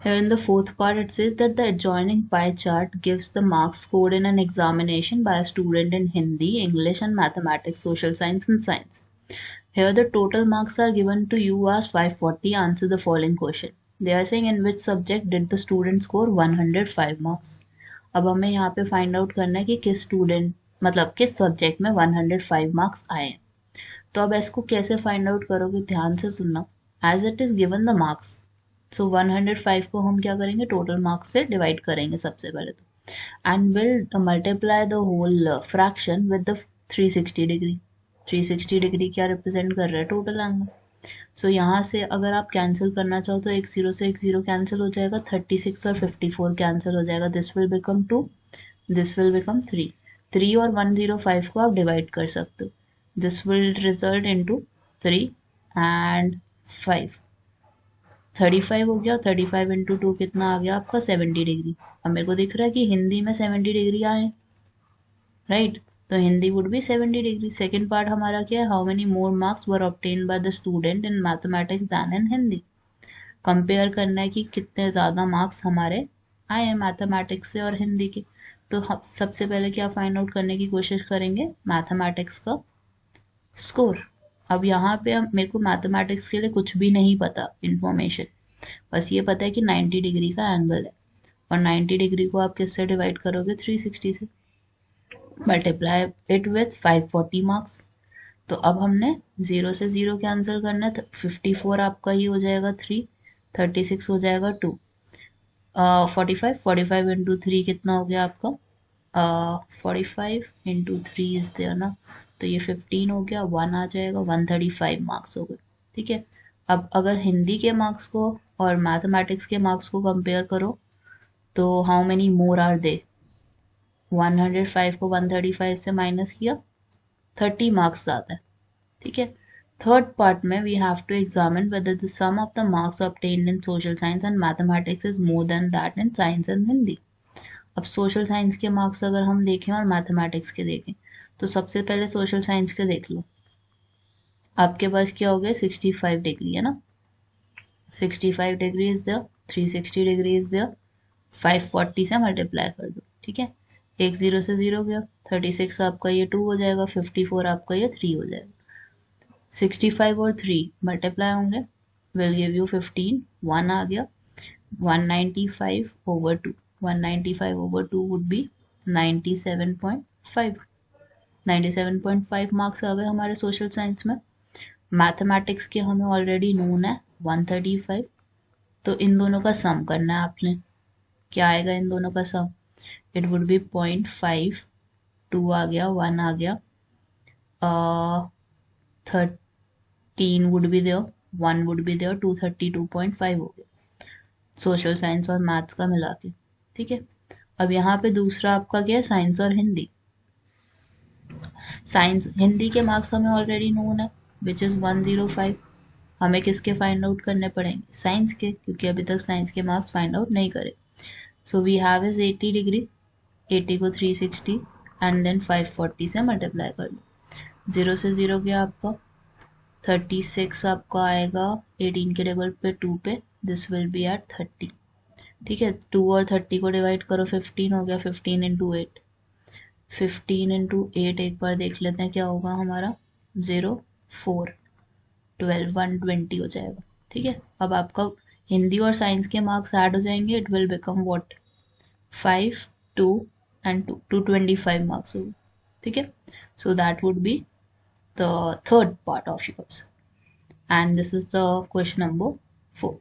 Here in the fourth part, it says that the adjoining pie chart gives the marks scored in an examination by a student in Hindi, English, and Mathematics, Social Science, and Science. Here the total marks are given to you as 540. Answer the following question. They are saying in which subject did the student score 105 marks. अब हमें यहाँ पे find out करना है कि किस student मतलब किस सब्जेक्ट में 105 मार्क्स आए हैं. तो अब इसको कैसे फाइंड आउट करोगे, ध्यान से सुनना. As it is given the marks, so 105 को हम क्या करेंगे, टोटल मार्क्स से डिवाइड करेंगे सबसे पहले तो, and will multiply the whole fraction with the 360 degree. 360 degree क्या रिप्रेजेंट कर रहा है, टोटल एंगल. सो यहाँ से अगर आप कैंसिल करना चाहो तो एक जीरो से एक जीरो कैंसिल हो जाएगा, 36 और 54 कैंसिल हो जाएगा, this will become 2, this will become 3. 3 और 105 को आप डिवाइड कर सकते हो, this will result into 3 and 5. 35 हो गया, 35 इंटू 2 कितना आ गया आपका 70 डिग्री. अब मेरे को दिख रहा है कि हिंदी में 70 डिग्री आए, राइट. तो Hindi would be 70 degree. Second part हमारा क्या है, how many more marks were obtain by the student in mathematics than in Hindi. Compare करना है कि कितने ज़्यादा मार्क्स हमारे आए हैं मैथमेटिक्स से और हिंदी के. तो हम सबसे पहले क्या फाइंड आउट करने की कोशिश करेंगे, मैथमेटिक्स का स्कोर. अब यहाँ पे हम मेरे को मैथमेटिक्स के लिए कुछ भी नहीं पता इन्फॉर्मेशन, बस ये पता है कि 90 डिग्री का एंगल है, और 90 डिग्री को आप किससे डिवाइड करोगे, 360 से. Multiply it with 540 marks. तो अब हमने जीरो से जीरो कैंसिल करना है, 54 आपका ये हो जाएगा 3, 36 हो जाएगा 2, 45 इंटू 3 कितना हो गया आपका, 45 इंटू 3 इज देयर ना, तो ये 15 हो गया, 1 आ जाएगा, 135 मार्क्स हो गए. ठीक है. अब अगर हिंदी के मार्क्स को और मैथमेटिक्स के मार्क्स को कंपेयर करो तो how many more are they, 105 को 135 से माइनस किया, 30 मार्क्स ज़्यादा है. ठीक है. थर्ड पार्ट में we have to examine whether the sum of the marks obtained in social science and mathematics is more than that in science and Hindi. अब social science के मार्क्स अगर हम देखें और मैथमेटिक्स के देखें, तो सबसे पहले सोशल साइंस के देख लो. आपके पास क्या हो गया, 65 डिग्री है ना, 65 degree is there, 360 degree is there, 540 से मल्टीप्लाई कर दो. ठीक है. एक जीरो से जीरो गया, 36 आपका ये 2 हो जाएगा, 54 आपका ये 3 हो जाएगा. 65 और 3 मल्टीप्लाई होंगे, विल गिव यू 15, 1 आ गया, 195 ओवर 2, 195 ओवर 2 वुड बी 97.5. 97.5 मार्क्स आ गए हमारे सोशल साइंस में. मैथमेटिक्स के हमें ऑलरेडी नोन है 135, तो इन दोनों का सम करना है आपने. क्या आएगा इन दोनों का सम, इट वुड बी 0.5, 2 आ गया, 1 आ गया, 13 would be there, 1 would be there, 232.5 हो गया सोशल साइंस और मैथ्स का मिला के. ठीक है. अब यहाँ पे दूसरा आपका क्या है, साइंस और हिंदी. साइंस हिंदी के मार्क्स हमें ऑलरेडी नोन है विच इज़ 105. हमें किसके फाइंड आउट करने पड़ेंगे, साइंस के, क्योंकि अभी तक साइंस के मार्क्स फाइंड आउट नहीं करे. So we have is 80 degree, 80 को 360 एंड देन 540 से मल्टीप्लाई कर लो. जीरो से जीरो गया आपका, 36 आपका आएगा 18 के टेबल पे 2 पे, दिस विल बी एट 30. ठीक है. 2 और 30 को डिवाइड करो, 15 हो गया, 15 इंटू 8, 15 इंटू 8 एक बार देख लेते हैं क्या होगा हमारा, 0, 4, 12, 120 हो जाएगा. ठीक है. अब आपका हिंदी और साइंस के मार्क्स ऐड हो जाएंगे, it will become what, 5, 2 and 2, 225 marks होगा. ठीक है. So that would be the third part of yours, and this is the question number 4.